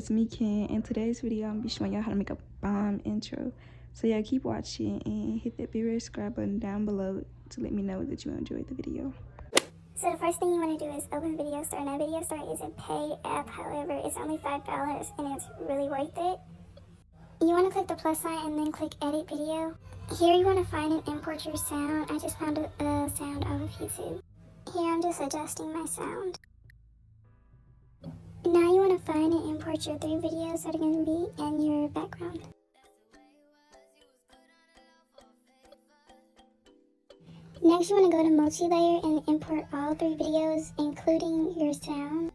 it's me, Ken. In today's video, I'm gonna be showing y'all how to make a bomb intro. So yeah, keep watching and hit that big red subscribe button down below to let me know that you enjoyed the video. So the first thing you want to do is open Videostar. Now Videostar is a paid app, however, it's only $5 and it's really worth it. You want to click the plus sign and then click edit video. Here you want to find and import your sound. I just found a sound off of YouTube. Here I'm just adjusting my sound. Now you want to find and import your 3 videos that are going to be in your background. Next you want to go to multi-layer and import all 3 videos including your sound.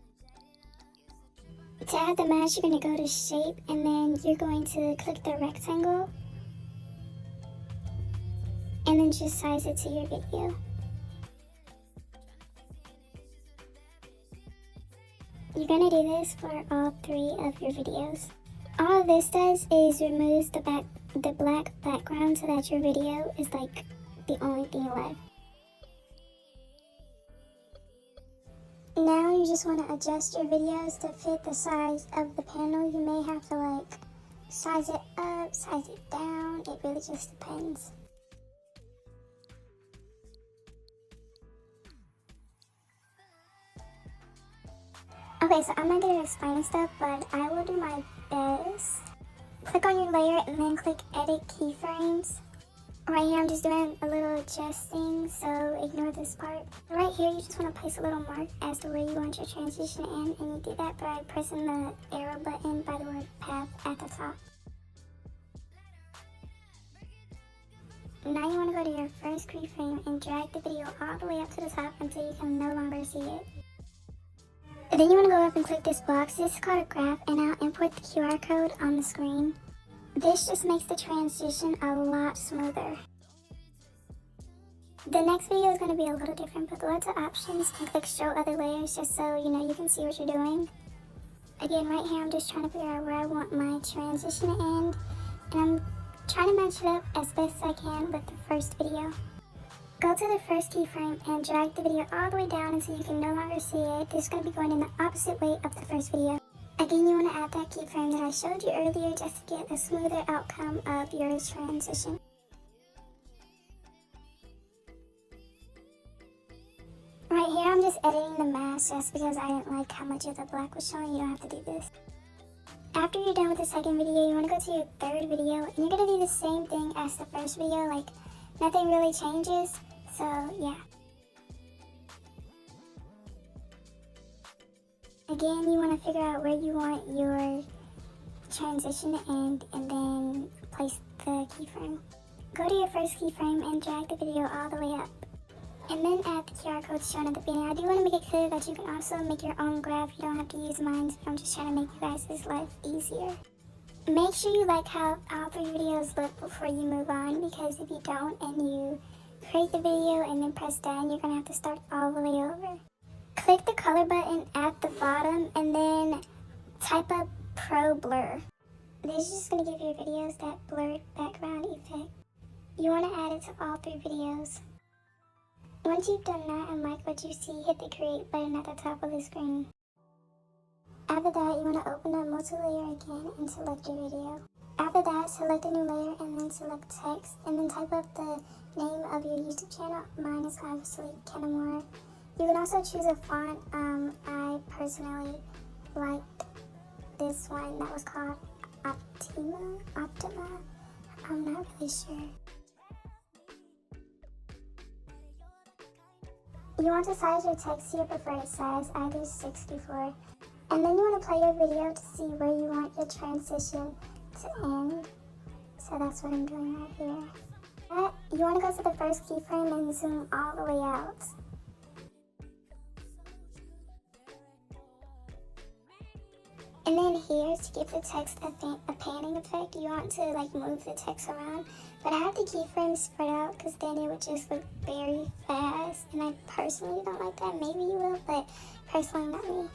To add the mesh, you're going to go to shape and then you're going to click the rectangle and then just size it to your video. You're going to do this for all 3 of your videos. All this does is removes the black background so that your video is like the only thing left. Now you just want to adjust your videos to fit the size of the panel. You may have to like size it up, size it down, it really just depends. Okay, so I'm not good at explaining stuff, but I will do my best. Click on your layer and then click edit keyframes. Right here I'm just doing a little adjusting, so ignore this part. Right here you just want to place a little mark as to where you want your transition to end, and you do that by pressing the arrow button by the word path at the top. Now you want to go to your first keyframe and drag the video all the way up to the top until you can no longer see it. And then you want to go up and click this box. This is called a graph, and I'll import the QR code on the screen. This just makes the transition a lot smoother. The next video is going to be a little different, but go to options and click show other layers just so you can see what you're doing. Again, right here I'm just trying to figure out where I want my transition to end, and I'm trying to match it up as best I can with the first video. Go to the first keyframe and drag the video all the way down until you can no longer see it. This is going to be going in the opposite way of the first video. Again, you want to add that keyframe that I showed you earlier just to get a smoother outcome of your transition. Right here, I'm just editing the mask just because I didn't like how much of the black was showing. You don't have to do this. After you're done with the second video, you want to go to your third video, and you're going to do the same thing as the first video, like nothing really changes, so yeah. Again, you want to figure out where you want your transition to end and then place the keyframe. Go to your first keyframe and drag the video all the way up. And then add the QR code shown at the beginning. I do want to make it clear that you can also make your own graph. You don't have to use mine. I'm just trying to make you guys' life easier. Make sure you like how all 3 videos look before you move on, because if you don't and you create the video and then press done, you're going to have to start all the way over. Click the color button at the bottom and then type up Pro Blur. This is just going to give your videos that blurred background effect. You want to add it to all 3 videos. Once you've done that and like what you see, hit the create button at the top of the screen. After that, you want to open up multi-layer again and select your video. After that, select a new layer and then select text and then type up the name of your YouTube channel. Mine is obviously Kenamora. You can also choose a font. I personally liked this one that was called Optima. I'm not really sure. You want to size your text to your preferred size. I do 64. And then you want to play your video to see where you want your transition to end. So that's what I'm doing right here. You want to go to the first keyframe and zoom all the way out. And then here, to give the text a panning effect, you want to like move the text around. But I have the keyframes spread out because then it would just look very fast. And I personally don't like that. Maybe you will, but personally not me.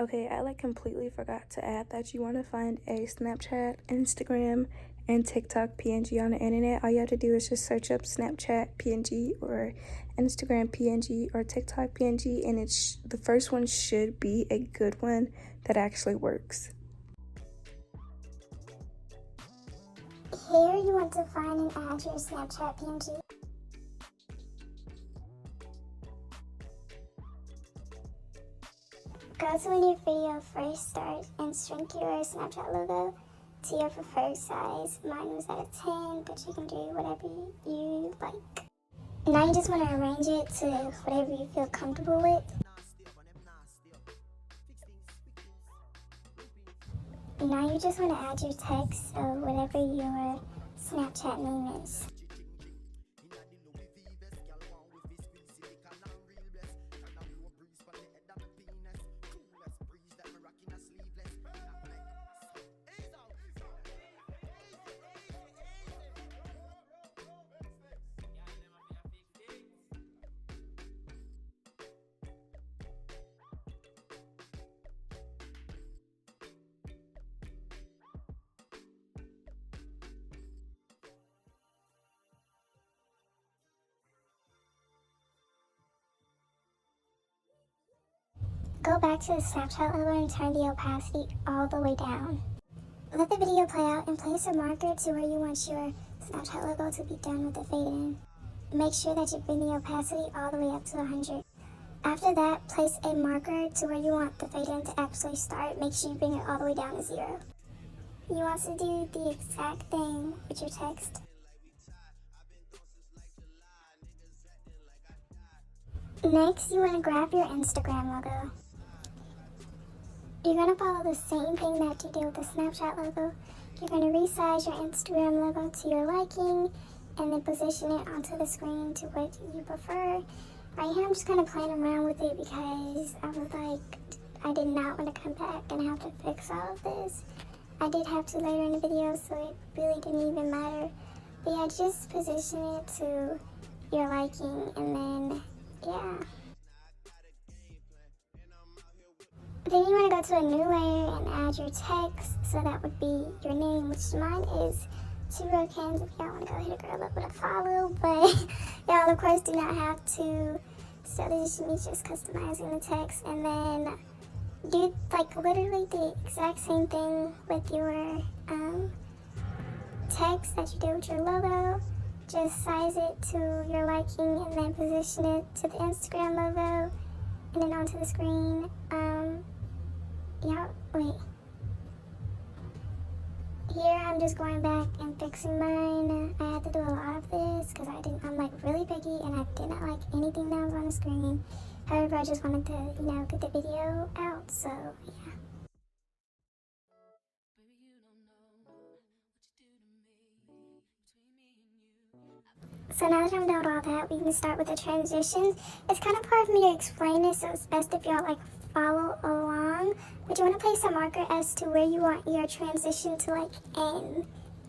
Okay, I like completely forgot to add that you want to find a Snapchat, Instagram, and TikTok PNG on the internet. All you have to do is just search up Snapchat PNG or Instagram PNG or TikTok PNG, and the first one should be a good one that actually works. Here you want to find and add your Snapchat PNG. Go to when your video first starts and shrink your Snapchat logo to your preferred size. Mine was at a 10, but you can do whatever you like. Now you just want to arrange it to whatever you feel comfortable with. Now you just want to add your text, so whatever your Snapchat name is. Go back to the Snapchat logo and turn the opacity all the way down. Let the video play out and place a marker to where you want your Snapchat logo to be done with the fade in. Make sure that you bring the opacity all the way up to 100. After that, place a marker to where you want the fade in to actually start. Make sure you bring it all the way down to 0. You want to do the exact thing with your text. Next, you want to grab your Instagram logo. You're going to follow the same thing that you did with the Snapchat logo. You're going to resize your Instagram logo to your liking and then position it onto the screen to what you prefer. Right here I'm just kind of playing around with it because I was like, I did not want to come back and have to fix all of this. I did have to later in the video, so it really didn't even matter. But yeah, just position it to your liking and then, yeah. Then you want to go to a new layer and add your text, so that would be your name, which mine is 2 Rokins. If y'all want to go hit a girl up with a follow, but y'all of course do not have to. So this is me just customizing the text, and then do like literally the exact same thing with your text that you did with your logo. Just size it to your liking and then position it to the Instagram logo and then onto the screen. Yeah, wait. Here I'm just going back and fixing mine. I had to do a lot of this because I'm like really picky and I did not like anything that was on the screen. However, I just wanted to, get the video out, so yeah. So now that I'm done with all that, we can start with the transitions. It's kind of hard for me to explain this, so it's best if y'all follow along. But you want to place a marker as to where you want your transition to end,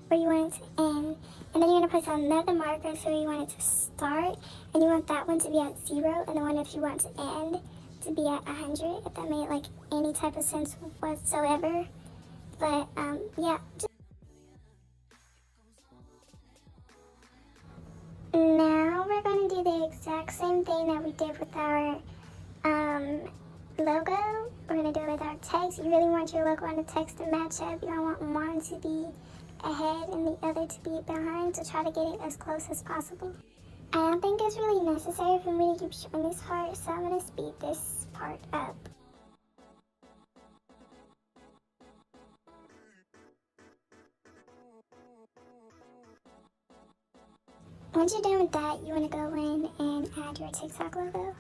where you want it to end. And then you're going to place another marker so where you want it to start, and you want that one to be at 0, and the one if you want to end to be at 100, if that made any type of sense whatsoever. But yeah. Now we're going to do the exact same thing that we did with our logo. We're going to do it with our text. You really want your logo and the text to match up. You don't want one to be ahead and the other to be behind, so try to get it as close as possible. I don't think it's really necessary for me to keep showing this part, so I'm going to speed this part up. Once you're done with that, you want to go in and add your TikTok logo.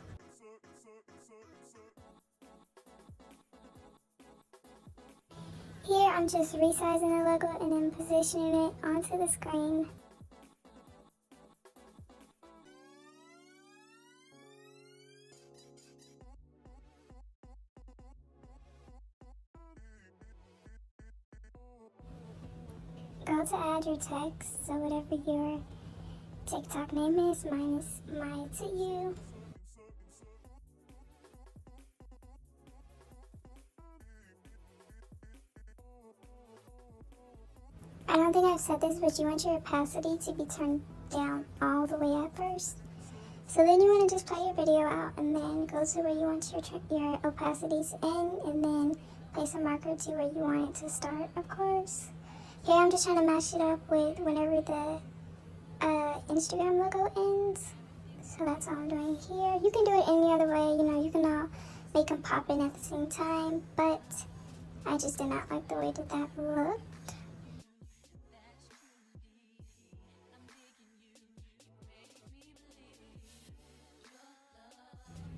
Here, I'm just resizing the logo and then positioning it onto the screen. Go to add your text, so whatever your TikTok name is, mine is my to you. I don't think I've said this, but you want your opacity to be turned down all the way at first. So then you want to just play your video out and then go to where you want your opacity to end, and then place a marker to where you want it to start, of course. Here I'm just trying to match it up with whenever the Instagram logo ends. So that's all I'm doing here. You can do it any other way, you know, you can all make them pop in at the same time, but I just did not like the way that looked.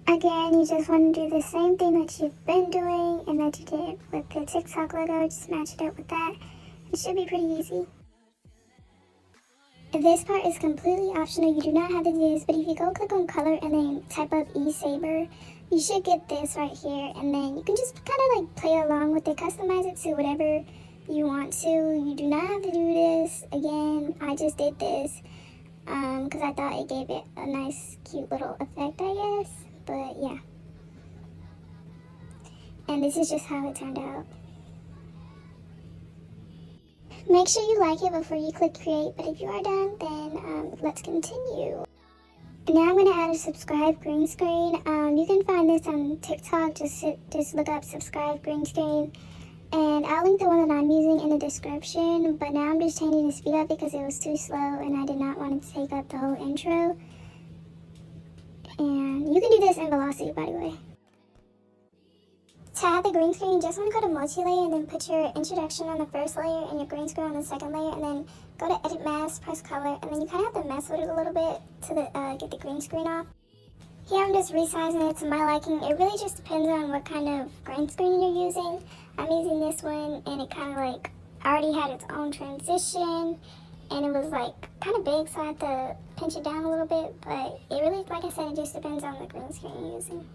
Again, you just want to do the same thing that you've been doing and that you did with the TikTok logo. Just match it up with that. It should be pretty easy. This part is completely optional. You do not have to do this, but if you go click on color and then type up eSaber, you should get this right here, and then you can just kind of like play along with it, customize it to whatever you want to. You do not have to do this. Again, I just did this because I thought it gave it a nice cute little effect, I guess. But yeah, and this is just how it turned out. Make sure you like it before you click create, but if you are done, then let's continue. Now I'm going to add a subscribe green screen. You can find this on TikTok, just look up subscribe green screen, and I'll link the one that I'm using in the description. But now I'm just changing the speed up because it was too slow and I did not want to take up the whole intro. And you can do this in velocity, by the way. To add the green screen, you just want to go to multi-layer and then put your introduction on the first layer and your green screen on the second layer, and then go to edit mask, press color, and then you kind of have to mess with it a little bit to get the green screen off. Here I'm just resizing it to my liking. It really just depends on what kind of green screen you're using. I'm using this one, and it kind of like already had its own transition, and it was like kind of big, so I had to pinch it down a little bit, but it really, like I said, it just depends on the green screen you're using.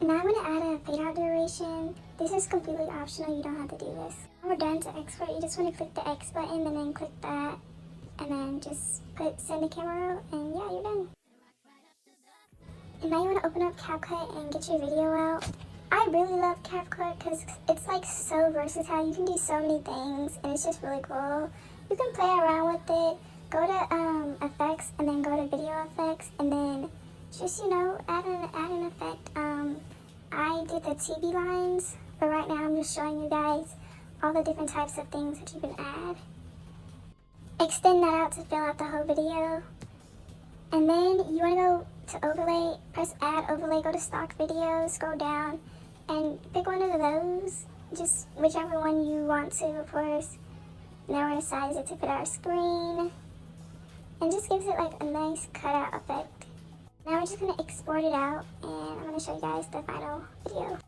Now I'm going to add a fade out duration. This is completely optional, you don't have to do this. When we're done to export, you just want to click the X button and then click that, and then just send the camera out, and yeah, you're done. And now you want to open up CapCut and get your video out. I really love CapCut because it's like so versatile. You can do so many things and it's just really cool. You can play around with it. Go to effects and then go to video effects and then just, you know, add an effect. I did the TV lines, but right now I'm just showing you guys all the different types of things that you can add. Extend that out to fill out the whole video. And then you want to go to overlay, press add overlay, go to stock videos, scroll down, and pick one of those, just whichever one you want to, of course. Now we're going to size it to fit our screen, and just gives it like a nice cutout effect. Now we're just going to export it out, and I'm going to show you guys the final video.